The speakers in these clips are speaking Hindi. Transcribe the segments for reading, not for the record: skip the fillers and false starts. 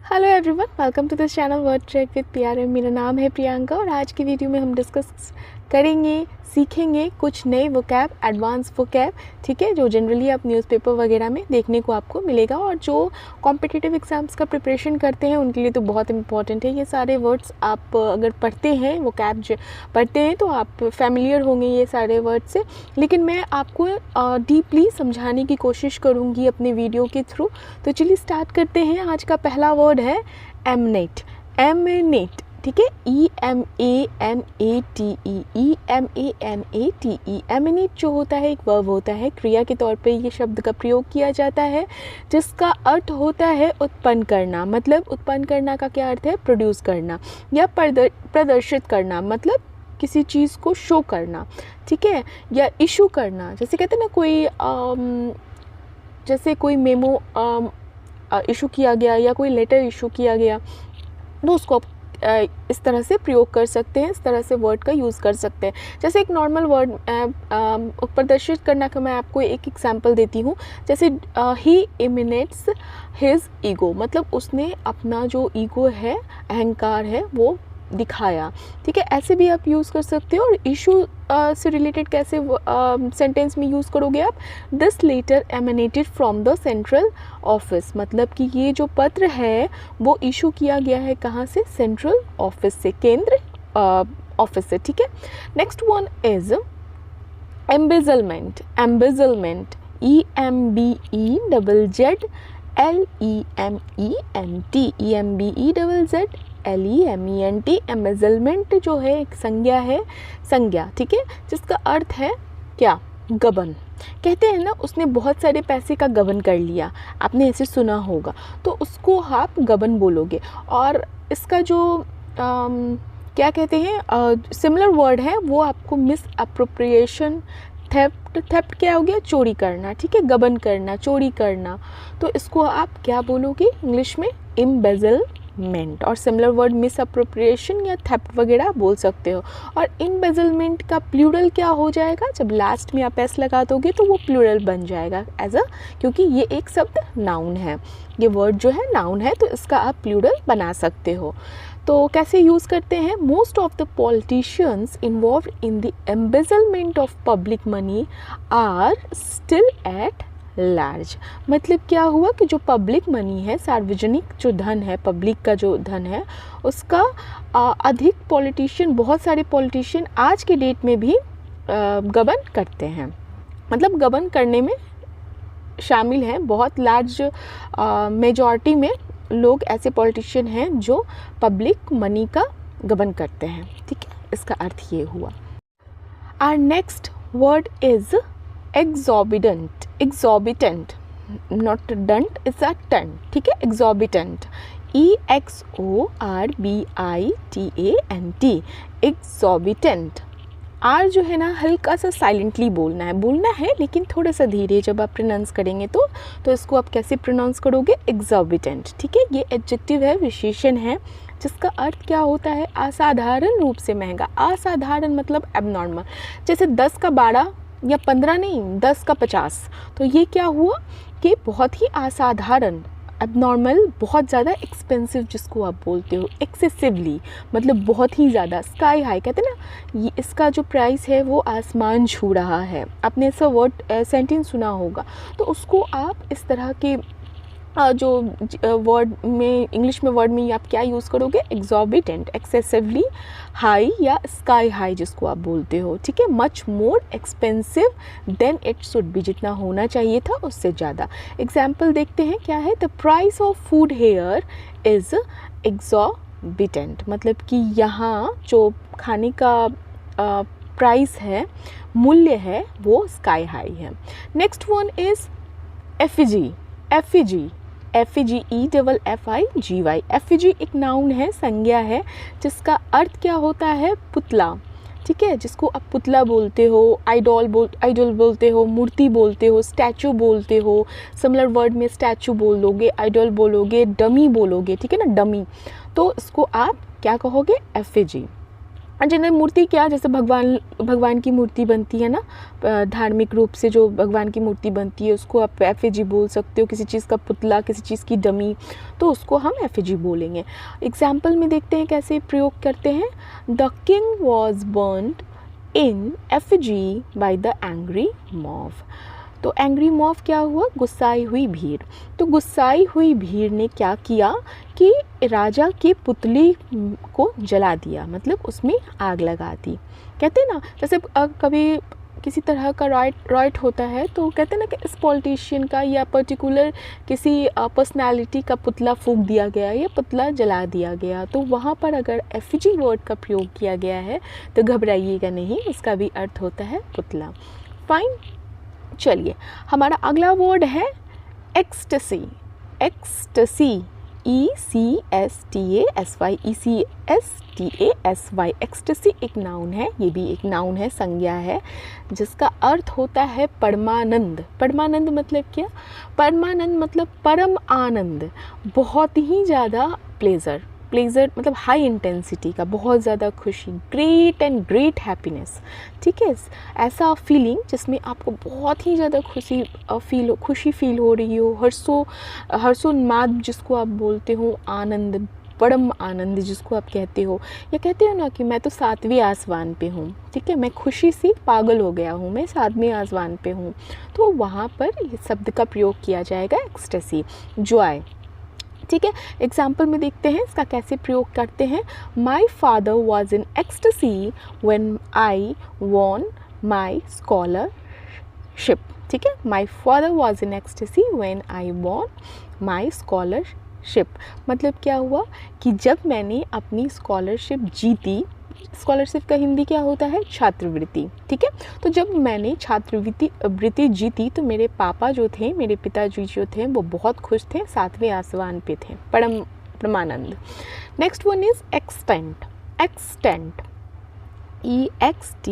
Hello everyone, welcome to this channel word track with PRM. मेरा नाम है प्रियंका और आज की वीडियो में हम डिस्कस करेंगे, सीखेंगे कुछ नए वोकैब, एडवांस वोकैब, ठीक है, जो जनरली आप न्यूज़पेपर वगैरह में देखने को आपको मिलेगा और जो कॉम्पिटिटिव एग्जाम्स का प्रिपरेशन करते हैं उनके लिए तो बहुत इंपॉर्टेंट है। ये सारे वर्ड्स आप अगर पढ़ते हैं, वोकैब पढ़ते हैं तो आप फैमिलियर होंगे ये सारे वर्ड से, लेकिन मैं आपको डीपली समझाने की कोशिश करूँगी अपने वीडियो के थ्रू। तो चलिए स्टार्ट करते हैं। आज का पहला वर्ड है एमनेट। एमनेट, ठीक है, EMANATE, EMANATE। एमिनेट जो होता है एक वर्ब होता है, क्रिया के तौर पे ये शब्द का प्रयोग किया जाता है जिसका अर्थ होता है उत्पन्न करना। मतलब उत्पन्न करना का क्या अर्थ है? प्रोड्यूस करना या प्रदर्शित करना, मतलब किसी चीज़ को शो करना, ठीक है, या इशू करना। जैसे कहते हैं ना जैसे कोई मेमो इशू किया गया या कोई लेटर इशू किया गया तो उसको आप इस तरह से प्रयोग कर सकते हैं, इस तरह से वर्ड का यूज़ कर सकते हैं। जैसे एक नॉर्मल वर्ड प्रदर्शित करना का मैं आपको एक एग्जांपल देती हूँ। जैसे ही इमिनेट्स हिज ईगो, मतलब उसने अपना जो ईगो है, अहंकार है, वो दिखाया, ठीक है। ऐसे भी आप यूज़ कर सकते हो। और इशू से रिलेटेड कैसे सेंटेंस में यूज़ करोगे आप? This letter emanated from the central office, मतलब कि ये जो पत्र है वो इशू किया गया है कहाँ से? सेंट्रल ऑफिस से, केंद्र ऑफिस से, ठीक है। Next one is embezzlement. Embezzlement, EMBEZZLEMENT, EMBEZZLEMENT। Embezzlement जो है एक संज्ञा है, संज्ञा, ठीक है, जिसका अर्थ है क्या? गबन। कहते हैं ना उसने बहुत सारे पैसे का गबन कर लिया, आपने ऐसे सुना होगा, तो उसको आप गबन बोलोगे। और इसका जो क्या कहते हैं सिमिलर वर्ड है वो आपको मिस अप्रोप्रिएशन, थेफ्ट। थेफ्ट क्या हो गया? चोरी करना, ठीक है, गबन करना, चोरी करना। तो इसको आप क्या बोलोगे इंग्लिश में? एम्बेजलमेंट। और सिमिलर वर्ड मिस अप्रोप्रिएशन या थेफ्ट वगैरह बोल सकते हो। और एम्बेजलमेंट का प्लूरल क्या हो जाएगा? जब लास्ट में आप एस लगा दोगे तो वो प्लूरल बन जाएगा क्योंकि ये एक शब्द नाउन है, ये वर्ड जो है नाउन है, तो इसका आप प्लूरल बना सकते हो। तो कैसे यूज़ करते हैं? Most of the politicians involved in the embezzlement of public money are still at large. मतलब क्या हुआ कि जो पब्लिक मनी है, सार्वजनिक जो धन है, पब्लिक का जो धन है, उसका अधिक पॉलिटिशियन, बहुत सारे पॉलिटिशियन आज के डेट में भी गबन करते हैं। मतलब गबन करने में शामिल हैं, बहुत लार्ज मेजॉरिटी में लोग ऐसे पॉलिटिशियन हैं जो पब्लिक मनी का गबन करते हैं, ठीक है, इसका अर्थ ये हुआ। Our next word is exorbitant. Exorbitant, not dunt, is a ton, ठीक है, एग्जॉर्बिटेंट, EXORBITANT, एग्जॉर्बिटेंट। आर जो है ना हल्का सा साइलेंटली बोलना है लेकिन थोड़ा सा धीरे। जब आप प्रोनाउंस करेंगे तो इसको आप कैसे प्रोनाउंस करोगे? एग्जॉर्बिटेंट, ठीक है। ये एडजेक्टिव है, विशेषण है, जिसका अर्थ क्या होता है? असाधारण रूप से महंगा। असाधारण मतलब एबनॉर्मल। जैसे 10 का 12 या 15 नहीं, 10 का 50, तो ये क्या हुआ कि बहुत ही असाधारण, एबनॉर्मल, बहुत ज़्यादा एक्सपेंसिव, जिसको आप बोलते हो एक्सेसिवली, मतलब बहुत ही ज़्यादा, स्काई हाई कहते हैं ना, ये इसका जो प्राइस है वो आसमान छू रहा है। आपने ऐसा वर्ड सेंटेंस सुना होगा, तो उसको आप इस तरह के जो वर्ड में, इंग्लिश में वर्ड में आप क्या यूज़ करोगे? एग्जॉर्बिटेंट, एक्सेसिवली हाई या स्काई हाई जिसको आप बोलते हो, ठीक है। Much more expensive than it should be, जितना होना चाहिए था उससे ज़्यादा। एग्जाम्पल देखते हैं क्या है। The price of food here is exorbitant, मतलब कि यहाँ जो खाने का प्राइस है, मूल्य है, वो स्काई हाई है। Next one is effigy. Effigy, FEGEFFIGY। Effigy एक नाउन है, संज्ञा है, जिसका अर्थ क्या होता है? पुतला, ठीक है, जिसको आप पुतला बोलते हो, आइडल बोलते हो, मूर्ति बोलते हो, स्टैचू बोलते हो। सिमिलर वर्ड में स्टैचू बोलोगे, आइडल बोलोगे, डमी बोलोगे, ठीक है ना, डमी। तो इसको आप क्या कहोगे? एफिजी। जनरल मूर्ति क्या, जैसे भगवान की मूर्ति बनती है ना, धार्मिक रूप से जो भगवान की मूर्ति बनती है उसको आप एफिजी बोल सकते हो। किसी चीज़ का पुतला, किसी चीज़ की डमी, तो उसको हम एफिजी बोलेंगे। एग्जाम्पल में देखते हैं कैसे प्रयोग करते हैं। The king was burned in effigy by the angry mob. तो एंग्री मॉब क्या हुआ, गुस्साई हुई भीड़। तो गुस्साई हुई भीड़ ने क्या किया कि राजा की पुतली को जला दिया, मतलब उसमें आग लगा दी। कहते हैं ना, जैसे कभी किसी तरह का राइट होता है तो कहते हैं ना कि इस पॉलिटिशियन का या पर्टिकुलर किसी पर्सनालिटी का पुतला फूंक दिया गया या पुतला जला दिया गया, तो वहाँ पर अगर एफिजी वर्ड का प्रयोग किया गया है तो घबराइएगा नहीं, उसका भी अर्थ होता है पुतला। फाइन, चलिए हमारा अगला वर्ड है एक्सटेसी। एक्सटेसी, ECSTASY, एक्सटेसी एक नाउन है, ये भी एक नाउन है, संज्ञा है, जिसका अर्थ होता है परमानंद। परमानंद मतलब क्या, परमानंद मतलब परम आनंद, बहुत ही ज़्यादा प्लेजर मतलब हाई इंटेंसिटी का, बहुत ज़्यादा खुशी, ग्रेट एंड ग्रेट हैप्पीनेस। ठीक है, ऐसा फीलिंग जिसमें आपको बहुत ही ज़्यादा खुशी फील हो रही हो, हर्षोन्माद जिसको आप बोलते हो, आनंद, परम आनंद जिसको आप कहते हो, या कहते हो ना कि मैं तो 7वें आसमान पे हूँ। ठीक है, मैं खुशी से पागल हो गया हूँ, मैं 7वें आसमान पे हूँ, तो वहाँ पर इस शब्द का प्रयोग किया जाएगा एक्सटेसी, जॉय। ठीक है, एग्जाम्पल में देखते हैं इसका कैसे प्रयोग करते हैं। My father was in ecstasy when I won my scholarship. ठीक है, my father was in ecstasy when I won my scholarship, मतलब क्या हुआ कि जब मैंने अपनी स्कॉलरशिप जीती। स्कॉलरशिप का हिंदी क्या होता है, छात्रवृत्ति। ठीक है, तो जब मैंने छात्रवृत्ति जीती तो मेरे पापा जो थे, मेरे पिताजी जो थे, वो बहुत खुश थे, 7वें आसमान पे थे, परमानंद। Next one is extant. Extant, EXTANT,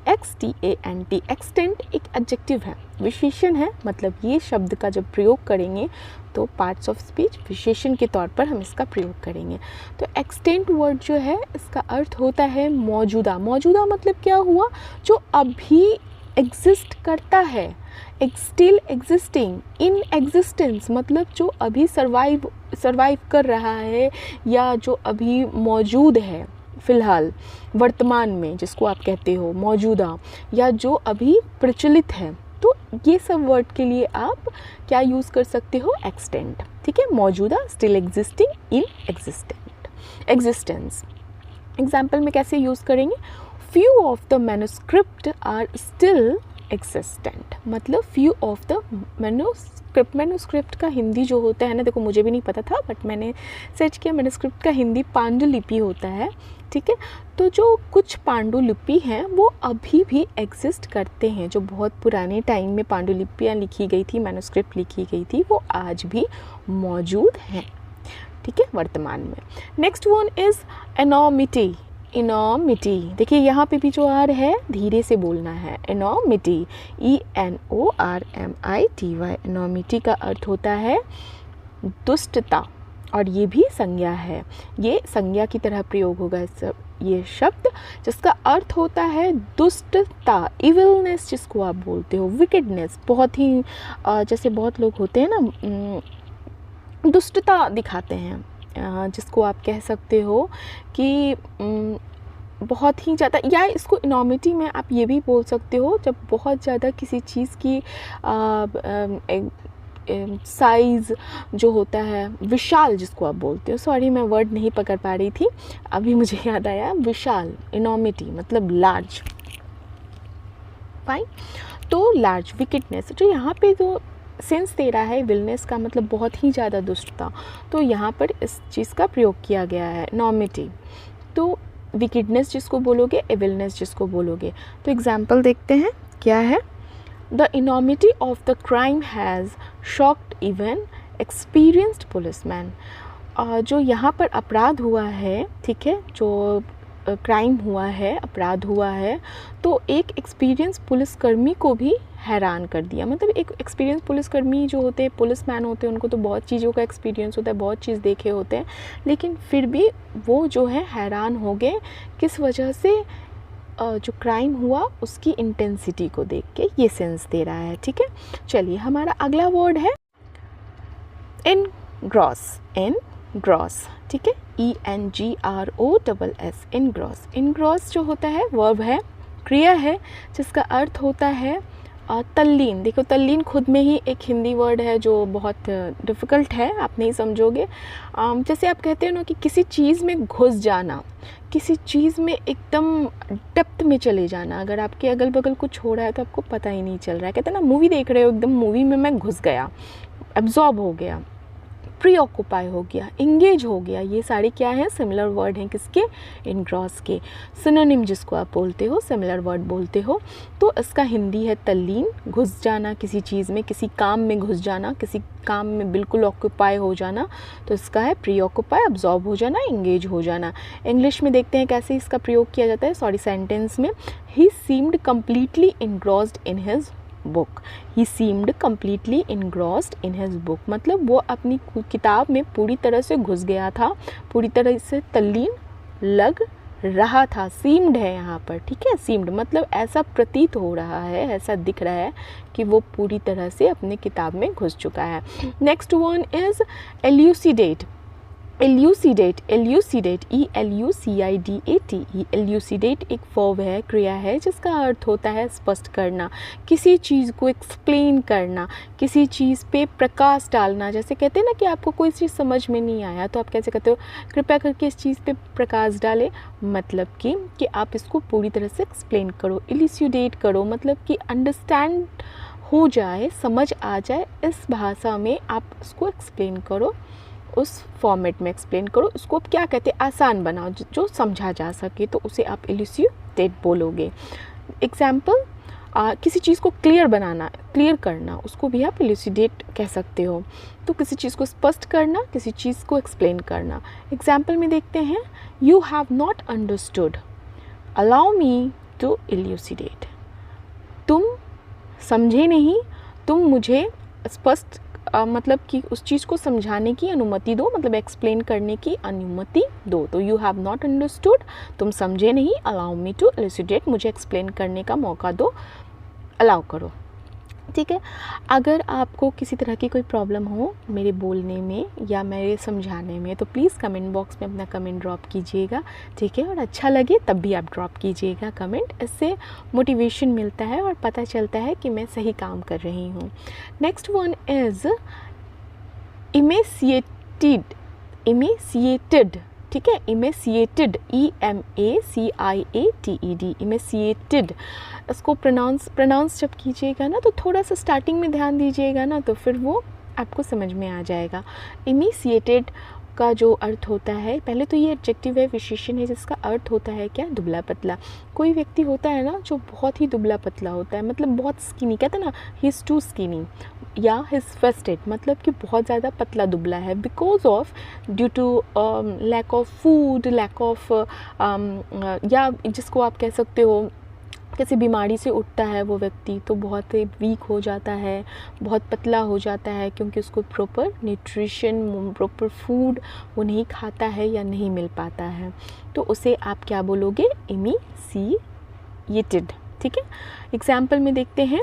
extant एक एडजेक्टिव है, विशेषण है, मतलब ये शब्द का जब प्रयोग करेंगे तो पार्ट्स ऑफ स्पीच विशेषण के तौर पर हम इसका प्रयोग करेंगे। तो एक्सटेंट वर्ड जो है इसका अर्थ होता है मौजूदा। मौजूदा मतलब क्या हुआ, जो अभी एग्जिस्ट करता है, स्टिल एग्जिस्टिंग, इन एग्जिस्टेंस मतलब जो अभी सर्वाइव कर रहा है, या जो अभी मौजूद है फ़िलहाल वर्तमान में, जिसको आप कहते हो मौजूदा, या जो अभी प्रचलित है। तो ये सब वर्ड के लिए आप क्या यूज़ कर सकते हो, एक्सटेंट। ठीक है, मौजूदा, still existing, in existence. Example में कैसे यूज़ करेंगे, few of the manuscript are still existent, मतलब फ्यू ऑफ द मैन्युस्क्रिप्ट का हिंदी जो होता है ना, देखो मुझे भी नहीं पता था बट मैंने सर्च किया, मैन्युस्क्रिप्ट का हिंदी पांडुलिपि होता है। ठीक है, तो जो कुछ पांडुलिपि हैं वो अभी भी एग्जिस्ट करते हैं, जो बहुत पुराने टाइम में पांडुलिपियाँ लिखी गई थी, मैन्युस्क्रिप्ट लिखी गई थी, वो आज भी मौजूद हैं। ठीक है, वर्तमान में। Next one is enormity. Enormity, देखिए यहाँ पे भी जो आर है धीरे से बोलना है, इनॉमिटी, ENORMITY। इनॉमिटी का अर्थ होता है दुष्टता, और ये भी संज्ञा है, ये संज्ञा की तरह प्रयोग होगा ये शब्द, जिसका अर्थ होता है दुष्टता, इविलनेस जिसको आप बोलते हो, विकेडनेस। बहुत ही जैसे बहुत लोग होते हैं ना, दुष्टता दिखाते हैं, जिसको आप कह सकते हो कि बहुत ही ज़्यादा, या इसको इनॉमिटी में आप ये भी बोल सकते हो जब बहुत ज़्यादा किसी चीज़ की साइज़ जो होता है, विशाल जिसको आप बोलते हो, सॉरी मैं वर्ड नहीं पकड़ पा रही थी, अभी मुझे याद आया, विशाल, इनॉमिटी मतलब लार्ज। फाइन, तो लार्ज, विकेटनेस, जो यहाँ पे जो सेंस दे रहा है विलनेस का, मतलब बहुत ही ज़्यादा दुष्टता, तो यहाँ पर इस चीज़ का प्रयोग किया गया है, इनॉमिटी। तो विकेडनेस जिसको बोलोगे, एविलनेस जिसको बोलोगे। तो एग्जाम्पल देखते हैं क्या है, the enormity of the crime has shocked even experienced policeman. जो यहाँ पर अपराध हुआ है, ठीक है, जो क्राइम हुआ है, अपराध हुआ है, तो एक एक्सपीरियंस पुलिसकर्मी को भी हैरान कर दिया। मतलब एक एक्सपीरियंस पुलिसकर्मी जो होते हैं, पुलिसमैन होते हैं, उनको तो बहुत चीज़ों का एक्सपीरियंस होता है, बहुत चीज़ देखे होते हैं, लेकिन फिर भी वो जो है हैरान हो गए किस वजह से, जो क्राइम हुआ उसकी इंटेंसिटी को देख के। ये सेंस दे रहा है, ठीक है। चलिए हमारा अगला वर्ड है एनग्रॉस। एनग्रॉस, ठीक है, ENGROSS, एनग्रॉस। एनग्रॉस जो होता है वर्ब है, क्रिया है, जिसका अर्थ होता है तल्लीन। देखो तल्लीन खुद में ही एक हिंदी वर्ड है जो बहुत डिफ़िकल्ट है, आप नहीं समझोगे। जैसे आप कहते हो ना कि किसी चीज़ में घुस जाना, किसी चीज़ में एकदम डेप्थ में चले जाना। अगर आपके अगल बगल कुछ हो रहा है तो आपको पता ही नहीं चल रहा है। कहते हैं ना मूवी देख रहे हो, एकदम मूवी में मैं घुस गया, एब्जॉर्ब हो गया, प्रीऑक्युपाई हो गया, इंगेज हो गया। ये सारे क्या हैं, सिमिलर वर्ड हैं किसके, एनग्रॉस के। सिनोनिम जिसको आप बोलते हो, सिमिलर वर्ड बोलते हो। तो इसका हिंदी है तल्लीन, घुस जाना किसी चीज़ में, किसी काम में घुस जाना, किसी काम में बिल्कुल ऑक्यूपाई हो जाना। तो इसका है प्रीऑक्युपाई, अब्जॉर्ब हो जाना, इंगेज हो जाना। इंग्लिश में देखते हैं कैसे इसका प्रयोग किया जाता है, सेंटेंस में। He seemed completely engrossed in his book. He seemed completely engrossed in his book, मतलब वो अपनी किताब में पूरी तरह से घुस गया था, पूरी तरह से तल्लीन लग रहा था। सीम्ड है यहाँ पर, ठीक है। सीम्ड मतलब ऐसा प्रतीत हो रहा है, ऐसा दिख रहा है कि वो पूरी तरह से अपनी किताब में घुस चुका है। Next one is elucidate. Elucidate, elucidate, ELUCIDAT। Elucidate एक वर्ब है, क्रिया है, जिसका अर्थ होता है स्पष्ट करना, किसी चीज़ को एक्सप्लेन करना, किसी चीज़ पे प्रकाश डालना। जैसे कहते हैं ना कि आपको कोई चीज़ समझ में नहीं आया तो आप कैसे कहते हो, कृपया करके इस चीज़ पे प्रकाश डालें। मतलब कि आप इसको पूरी तरह से एक्सप्लेन करो, एल्यूसिडेट करो, मतलब कि अंडरस्टैंड हो जाए, समझ आ जाए, इस भाषा में आप इसको एक्सप्लेन करो, उस फॉर्मेट में एक्सप्लेन करो। उसको आप क्या कहते हैं, आसान बनाओ, जो समझा जा सके, तो उसे आप एल्यूसिडेट बोलोगे। एग्जाम्पल, किसी चीज़ को क्लियर बनाना, क्लियर करना, उसको भी आप एल्यूसिडेट कह सकते हो। तो किसी चीज़ को स्पष्ट करना, किसी चीज़ को एक्सप्लेन करना। एग्जाम्पल में देखते हैं, you have not understood, allow me to elucidate. तुम समझे नहीं, तुम मुझे स्पष्ट मतलब कि उस चीज़ को समझाने की अनुमति दो, मतलब एक्सप्लेन करने की अनुमति दो। तो यू हैव नॉट अंडरस्टूड, तुम समझे नहीं, अलाउ मी टू एल्यूसिडेट, मुझे एक्सप्लेन करने का मौका दो, अलाउ करो, ठीक है। अगर आपको किसी तरह की कोई प्रॉब्लम हो मेरे बोलने में या मेरे समझाने में, तो प्लीज़ कमेंट बॉक्स में अपना कमेंट ड्रॉप कीजिएगा, ठीक है। और अच्छा लगे तब भी आप ड्रॉप कीजिएगा कमेंट, इससे मोटिवेशन मिलता है और पता चलता है कि मैं सही काम कर रही हूँ। Next one is emaciated. Emaciated, ठीक है, इमेसिएटेड, EMACIATED, इमेसिएटेड। इसको प्रोनाउंस जब कीजिएगा ना तो थोड़ा सा स्टार्टिंग में ध्यान दीजिएगा ना, तो फिर वो आपको समझ में आ जाएगा। इमेसिएटेड का जो अर्थ होता है, पहले तो ये एडजेक्टिव है, विशेषण है, जिसका अर्थ होता है क्या, दुबला पतला। कोई व्यक्ति होता है ना जो बहुत ही दुबला पतला होता है, मतलब बहुत स्किनी, कहते हैं ना ही इज़ टू स्किनी, या हिज फेस्टेड, मतलब कि बहुत ज़्यादा पतला दुबला है, because of due to lack of food, lack of या जिसको आप कह सकते हो किसी बीमारी से उठता है वो व्यक्ति तो बहुत वीक हो जाता है, बहुत पतला हो जाता है, क्योंकि उसको प्रॉपर न्यूट्रिशन, प्रॉपर फूड वो नहीं खाता है या नहीं मिल पाता है। तो उसे आप क्या बोलोगे, इमेसिएटेड, ठीक है। एग्जाम्पल में देखते हैं,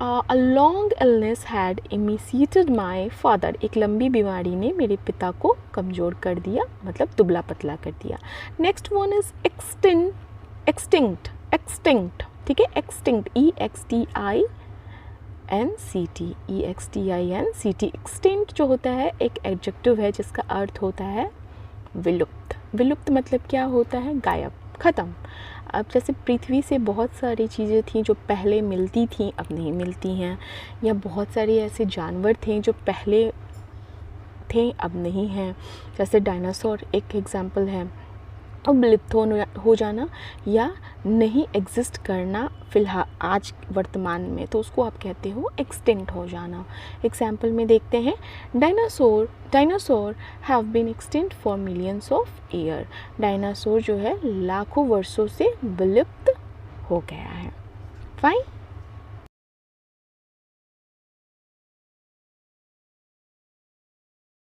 A long illness had emaciated my father। एक लंबी बीमारी ने मेरे पिता को कमज़ोर कर दिया, मतलब दुबला पतला कर दिया। Next one is extinct. Extinct, ठीक है, एक्सटिंक्ट, EXTINCT। एक्सटिंक्ट जो होता है एक एडजेक्टिव है जिसका अर्थ होता है विलुप्त। विलुप्त मतलब क्या होता है, गायब, ख़त्म। अब जैसे पृथ्वी से बहुत सारी चीज़ें थी जो पहले मिलती थी अब नहीं मिलती हैं, या बहुत सारे ऐसे जानवर थे जो पहले थे अब नहीं हैं, जैसे डायनासोर एक एग्जाम्पल है। अब विलुप्त हो जाना या नहीं एग्जिस्ट करना फ़िलहाल आज वर्तमान में, तो उसको आप कहते हो एक्सटिंक्ट हो जाना। एग्जाम्पल में देखते हैं, dinosaur have been extinct for millions of year. Dinosaur जो है लाखों वर्षों से विलुप्त हो गया है। फाइन।